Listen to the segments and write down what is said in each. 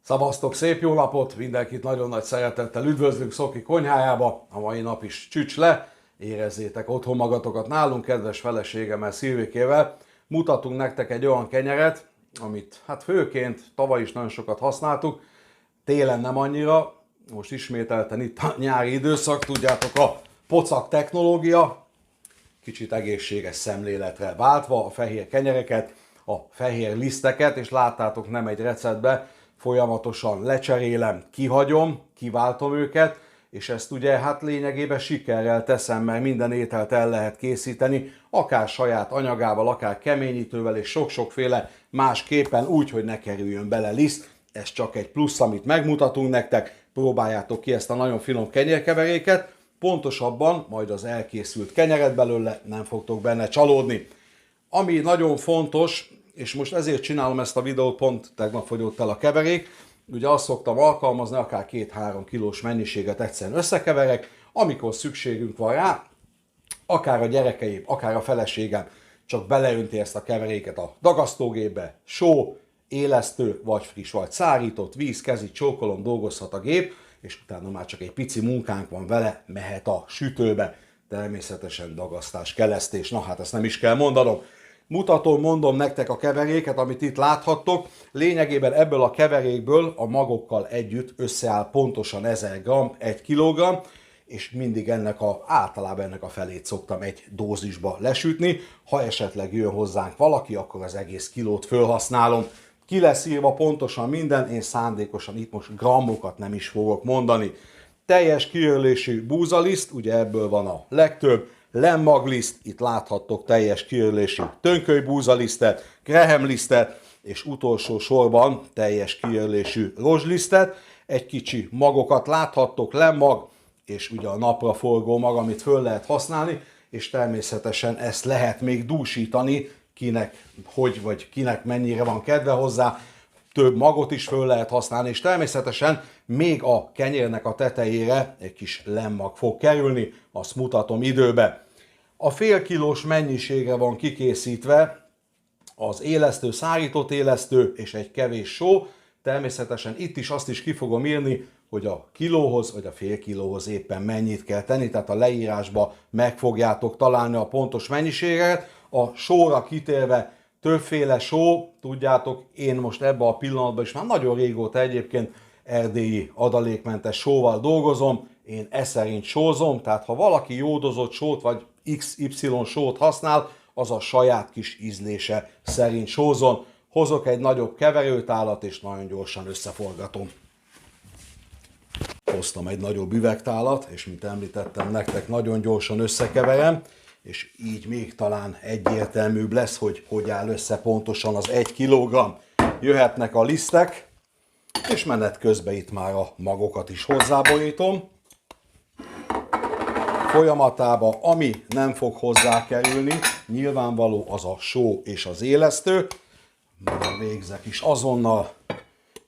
Szevasztok, szép jó napot! Mindenkit nagyon nagy szeretettel üdvözlünk Szoki konyhájába. A mai nap is csücs le, érezzétek otthon magatokat nálunk, kedves feleségemmel, Szilvikével. Mutatunk nektek egy olyan kenyeret, amit hát főként tavaly is nagyon sokat használtuk, télen nem annyira, most ismételten itt a nyári időszak, tudjátok, a pocak technológia, kicsit egészséges szemléletre váltva a fehér kenyereket, a fehér liszteket, és láttátok, nem egy receptbe, folyamatosan lecserélem, kihagyom, kiváltom őket, és ezt ugye hát lényegében sikerrel teszem, mert minden ételt el lehet készíteni, akár saját anyagával, akár keményítővel, és sok-sokféle másképpen, úgy, hogy ne kerüljön bele liszt. Ez csak egy plusz, amit megmutatunk nektek, próbáljátok ki ezt a nagyon finom kenyérkeveréket, pontosabban majd az elkészült kenyeret belőle nem fogtok benne csalódni. Ami nagyon fontos, és most ezért csinálom ezt a videót, pont tegnap fogyott el a keverék, ugye azt szoktam alkalmazni, akár 2-3 kilós mennyiséget egyszerűen összekeverek, amikor szükségünk van rá, akár a gyerekeim, akár a feleségem csak beleönti ezt a keveréket a dagasztógépbe, só, élesztő, vagy friss, vagy szárított, víz, kezi, csókolom, dolgozhat a gép, és utána már csak egy pici munkánk van vele, mehet a sütőbe. Természetesen dagasztás, kelesztés, na hát ezt nem is kell mondanom. Mutatom, mondom nektek a keveréket, amit itt láthattok. Lényegében ebből a keverékből a magokkal együtt összeáll pontosan 1000 g, 1 kg, és mindig általában ennek a felét szoktam egy dózisba lesütni. Ha esetleg jön hozzánk valaki, akkor az egész kilót felhasználom. Ki lesz írva pontosan minden, én szándékosan itt most grammokat nem is fogok mondani. Teljes kiörlésű búzaliszt, ugye ebből van a legtöbb, lemmagliszt, itt láthattok teljes kiörlésű tönkölybúzalisztet, grahamlisztet, és utolsó sorban teljes kiörlésű rozslisztet. Egy kicsi magokat láthattok, lemmag, és ugye a napraforgó mag, amit föl lehet használni, és természetesen ezt lehet még dúsítani, kinek hogy vagy kinek mennyire van kedve hozzá, több magot is föl lehet használni, és természetesen még a kenyérnek a tetejére egy kis lemmag fog kerülni, azt mutatom időbe. A fél kilós mennyiségre van kikészítve az élesztő, szárított élesztő és egy kevés só. Természetesen itt is azt is ki fogom írni, hogy a kilóhoz vagy a fél kilóhoz éppen mennyit kell tenni, tehát a leírásba meg fogjátok találni a pontos mennyiséget. A sóra kitérve, többféle só, tudjátok, én most ebben a pillanatban is már nagyon régóta egyébként erdélyi adalékmentes sóval dolgozom, én e szerint sózom, tehát ha valaki jódozott sót vagy XY sót használ, az a saját kis ízlése szerint sózon. Hozok egy nagyobb keverőtálat, és nagyon gyorsan összeforgatom. Hoztam egy nagyobb üvegtálat, és mint említettem nektek, nagyon gyorsan összekeverem, és így még talán egyértelműbb lesz, hogy hogy áll össze pontosan az 1 kg. Jöhetnek a lisztek, és menet közben itt már a magokat is hozzáborítom. Folyamatában, ami nem fog hozzákerülni, nyilvánvaló az a só és az élesztő. Végzek is azonnal,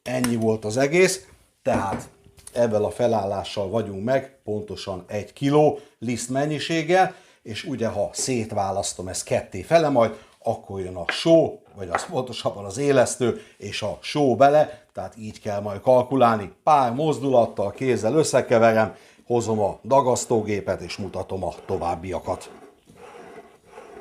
ennyi volt az egész, tehát ebben a felállással vagyunk meg, pontosan 1 kg liszt mennyiséggel, és ugye ha szétválasztom ezt ketté fele majd, akkor jön a só, vagy az pontosabban az élesztő és a só bele, tehát így kell majd kalkulálni. Pár mozdulattal, kézzel összekeverem, hozom a dagasztógépet és mutatom a továbbiakat.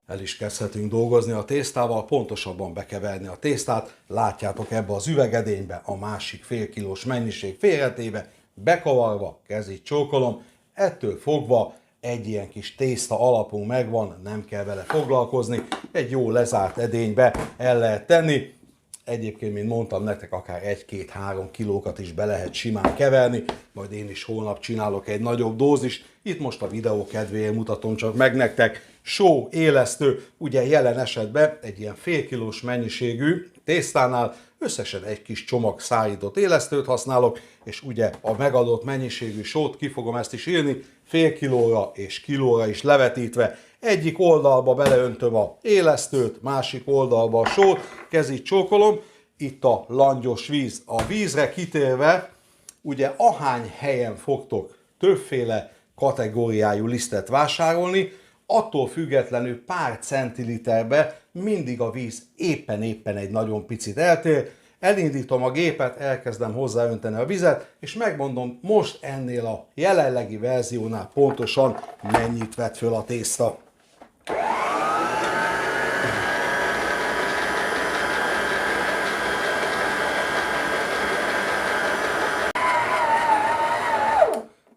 El is kezdhetünk dolgozni a tésztával, pontosabban bekeverni a tésztát. Látjátok ebbe az üvegedénybe a másik fél kilós mennyiség félretéve, bekavarva, kezét csókolom, ettől fogva egy ilyen kis tészta alapunk megvan, nem kell vele foglalkozni, egy jó lezárt edénybe el lehet tenni. Egyébként, mint mondtam nektek, akár 1-2-3 kilókat is be lehet simán keverni, majd én is holnap csinálok egy nagyobb dózist. Itt most a videó kedvéért mutatom csak meg nektek. Só, élesztő, ugye jelen esetben egy ilyen fél kilós mennyiségű tésztánál összesen egy kis csomag szárított élesztőt használok, és ugye a megadott mennyiségű sót, ki fogom ezt is írni, fél kilóra és kilóra is levetítve. Egyik oldalba beleöntöm a élesztőt, másik oldalba a sót, kezit csókolom, itt a langyos víz. A vízre kitérve, ugye ahány helyen fogtok többféle kategóriájú lisztet vásárolni, attól függetlenül pár centiliterbe mindig a víz éppen egy nagyon picit eltér. Elindítom a gépet, elkezdem hozzáönteni a vizet, és megmondom most ennél a jelenlegi verziónál pontosan mennyit vett föl a tészta.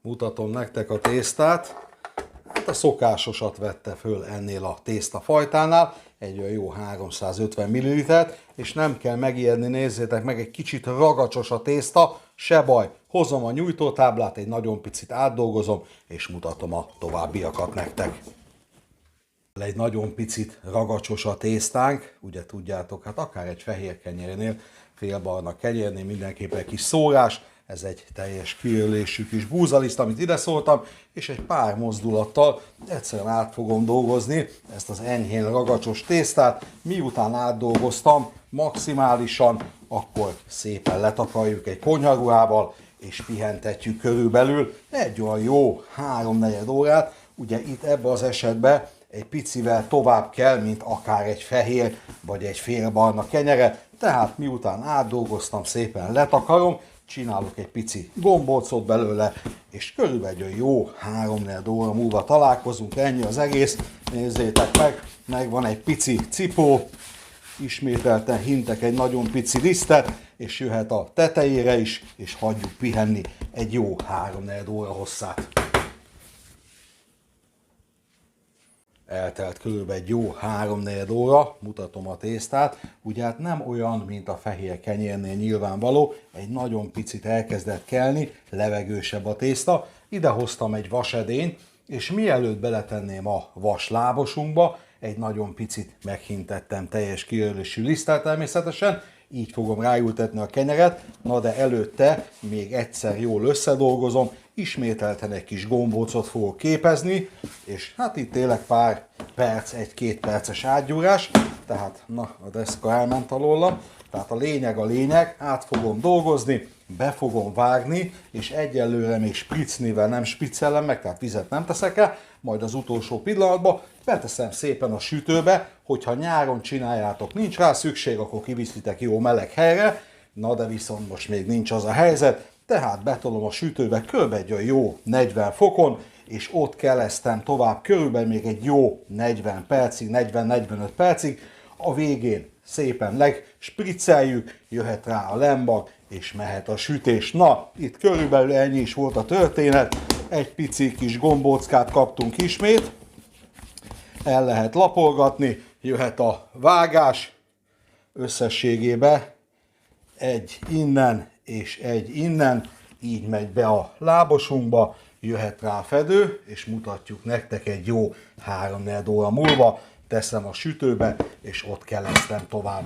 Mutatom nektek a tésztát. Hát a szokásosat vette föl ennél a tésztafajtánál, egy olyan jó 350 ml-t, és nem kell megijedni, nézzétek meg, egy kicsit ragacsos a tészta, se baj, hozom a nyújtótáblát, egy nagyon picit átdolgozom, és mutatom a továbbiakat nektek. Egy nagyon picit ragacsos a tésztánk, ugye tudjátok, hát akár egy fehér kenyérnél, félbarna kenyérnél mindenképpen egy kis szórás, ez egy teljes kiölésű kis búzaliszt, amit ide szóltam, és egy pár mozdulattal egyszerűen át fogom dolgozni ezt az enyhén ragacsos tésztát. Miután átdolgoztam maximálisan, akkor szépen letakarjuk egy konyharuhával, és pihentetjük körülbelül egy olyan jó 3-4 órát. Ugye itt ebben az esetben egy picivel tovább kell, mint akár egy fehér vagy egy félbarna kenyere. Tehát miután átdolgoztam, szépen letakarom, csinálok egy pici gombócot belőle, és körülbelül jó 3-4 óra múlva találkozunk, ennyi az egész. Nézzétek meg, megvan egy pici cipó, ismételten hintek egy nagyon pici lisztet, és jöhet a tetejére is, és hagyjuk pihenni egy jó 3-4 óra hosszát. Eltelt körülbelül egy jó 3-4 óra, mutatom a tésztát, ugye hát nem olyan, mint a fehér kenyérnél nyilvánvaló, egy nagyon picit elkezdett kelni, levegősebb a tészta. Ide hoztam egy vasedényt, és mielőtt beletenném a vaslábosunkba, egy nagyon picit meghintettem teljes kiörlésű liszttel természetesen, így fogom ráültetni a kenyeret, na de előtte még egyszer jól összedolgozom, ismételten egy kis gombócot fogok képezni, és hát itt tényleg pár perc, 1-2 perces átgyúrás, tehát na, a deszka elment alólam, tehát a lényeg, át fogom dolgozni, be fogom vágni, és egyelőre még spritznivel nem spriccelem meg, tehát vizet nem teszek el, majd az utolsó pillanatban beteszem szépen a sütőbe, hogyha nyáron csináljátok, nincs rá szükség, akkor kiviszitek jó meleg helyre, na de viszont most még nincs az a helyzet, tehát betolom a sütőbe kb. Egy jó 40 fokon, és ott kelesztem tovább körülbelül még egy jó 40 percig, 40-45 percig, a végén szépen legspricceljük, jöhet rá a lembag, és mehet a sütés. Na, itt körülbelül ennyi is volt a történet, egy pici kis gombóckát kaptunk ismét, el lehet lapolgatni, jöhet a vágás, összességében egy innen és egy innen, így megy be a lábosunkba, jöhet rá a fedő, és mutatjuk nektek egy jó 3-4 óra múlva, teszem a sütőbe, és ott kelesztem tovább.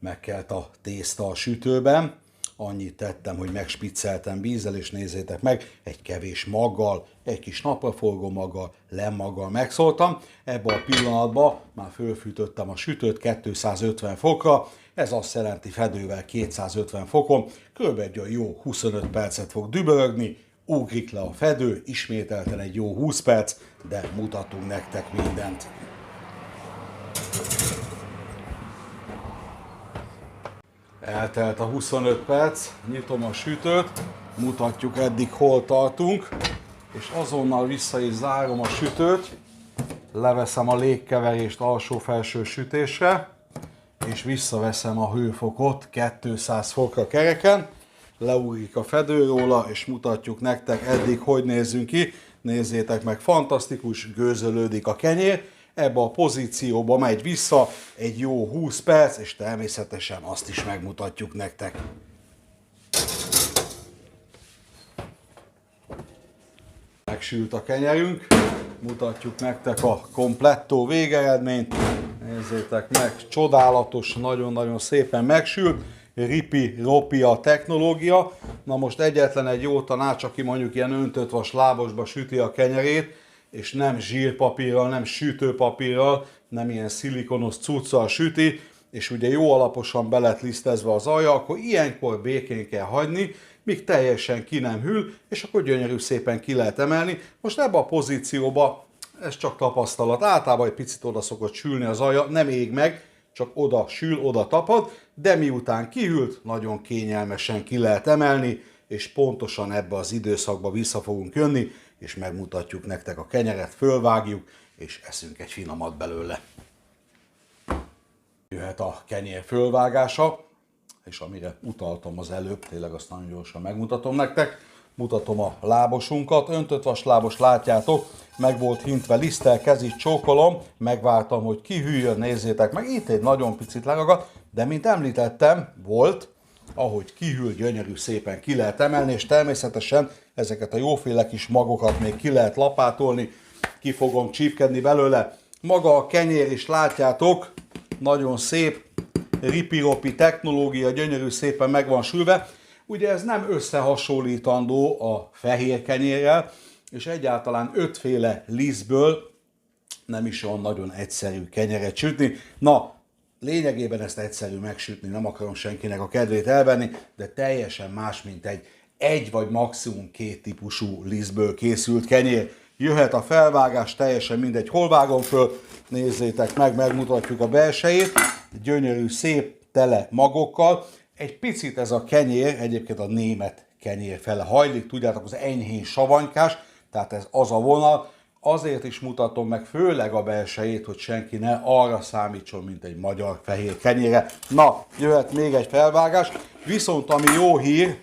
Megkelt a tészta a sütőben, annyit tettem, hogy megspicceltem vízzel, és nézzétek meg, egy kevés maggal, egy kis napraforgó maggal, lemmaggal megszóltam. Ebben a pillanatban már fölfűtöttem a sütőt 250 fokra, ez azt jelenti fedővel 250 fokon, kb. Egy jó 25 percet fog dübörögni, ugrik le a fedő, ismételten egy jó 20 perc, de mutatunk nektek mindent. Eltelt a 25 perc, nyitom a sütőt, mutatjuk eddig hol tartunk, és azonnal vissza is zárom a sütőt, leveszem a légkeverést alsó-felső sütésre, és visszaveszem a hőfokot 200 fokra kereken, leugrik a fedő róla, és mutatjuk nektek eddig, hogy nézzünk ki. Nézzétek meg, fantasztikus, gőzölődik a kenyér, ebbe a pozícióba megy vissza egy jó 20 perc, és természetesen azt is megmutatjuk nektek. Megsült a kenyerünk, mutatjuk nektek a komplettó végeredményt. Nézzétek meg, csodálatos, nagyon-nagyon szépen megsült. Ripi-ropi a technológia. Na most egyetlen egy jó tanács, aki mondjuk ilyen öntött vas lábosba süti a kenyerét, és nem zsírpapírral, nem sütőpapírral, nem ilyen szilikonos cuccal süti, és ugye jó alaposan be lett lisztezve az alja, akkor ilyenkor békén kell hagyni, míg teljesen ki nem hűl, és akkor gyönyörű szépen ki lehet emelni. Most ebbe a pozícióba Ez csak tapasztalat. Általában egy picit oda szokott sülni az alja, nem ég meg, csak oda sül, oda tapad, de miután kihűlt, nagyon kényelmesen ki lehet emelni, és pontosan ebbe az időszakba vissza fogunk jönni, és megmutatjuk nektek a kenyeret, fölvágjuk, és eszünk egy finomat belőle. Jöhet a kenyér fölvágása, és amire utaltam az előbb, tényleg azt nagyon gyorsan megmutatom nektek. Mutatom a lábosunkat, öntött vaslábos, látjátok, meg volt hintve liszttel, kezig csókolom, megvártam, hogy kihűljön, nézzétek meg, itt egy nagyon picit leragadt, de mint említettem, volt, ahogy kihűl, gyönyörű szépen ki lehet emelni, és természetesen ezeket a jóféle kis magokat még ki lehet lapátolni, ki fogom csípkedni belőle. Maga a kenyér is látjátok, nagyon szép, ripiropi technológia, gyönyörű szépen meg van sülve. Ugye ez nem összehasonlítandó a fehér kenyérrel, és egyáltalán 5 féle lisztből nem is olyan nagyon egyszerű kenyeret sütni. Na, lényegében ezt egyszerű megsütni, nem akarom senkinek a kedvét elvenni, de teljesen más, mint egy vagy maximum 2 típusú lisztből készült kenyér. Jöhet a felvágás, teljesen mindegy, hol vágom föl, nézzétek meg, megmutatjuk a belsejét, gyönyörű, szép, tele magokkal. Egy picit ez a kenyér, egyébként a német kenyér fele hajlik, tudjátok, az enyhén savanykás, tehát ez az a vonal. Azért is mutatom meg főleg a belsejét, hogy senki ne arra számítson, mint egy magyar fehér kenyére. Na, jöhet még egy felvágás, viszont ami jó hír,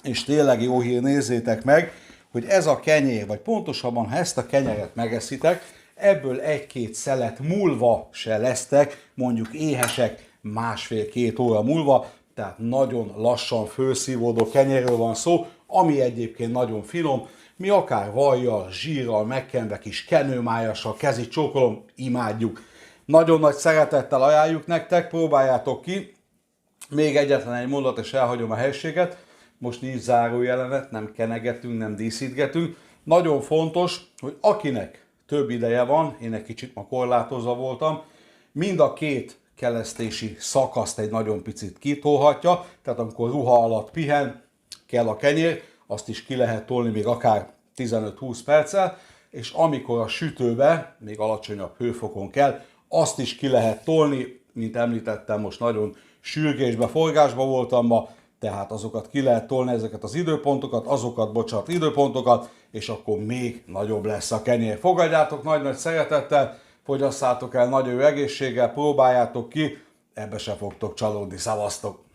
és tényleg jó hír, nézzétek meg, hogy ez a kenyér, vagy pontosabban, ha ezt a kenyeret megeszitek, ebből 1-2 szelet múlva se lesztek, mondjuk éhesek, 1,5-2 óra múlva, tehát nagyon lassan fölszívódó kenyérről van szó, ami egyébként nagyon finom. Mi akár vajjal, zsírral, megkenve kis kenőmájassal, kezi csókolom, imádjuk. Nagyon nagy szeretettel ajánljuk nektek, próbáljátok ki. Még egyetlen egy mondat, és elhagyom a helységet. Most nincs záró jelenet, nem kenegetünk, nem díszítgetünk. Nagyon fontos, hogy akinek több ideje van, én egy kicsit ma korlátozva voltam, mind a 2 kelesztési szakaszt egy nagyon picit kitolhatja, tehát amikor ruha alatt pihen, kell a kenyér, azt is ki lehet tolni még akár 15-20 perccel, és amikor a sütőbe, még alacsonyabb hőfokon kell, azt is ki lehet tolni, mint említettem, most nagyon sürgésbe, forgásba voltam ma, tehát azokat ki lehet tolni, ezeket az időpontokat, és akkor még nagyobb lesz a kenyér. Fogadjátok nagy-nagy szeretettel, fogyasszátok el nagyon jó egészséggel, próbáljátok ki, ebbe se fogtok csalódni, szavaztok!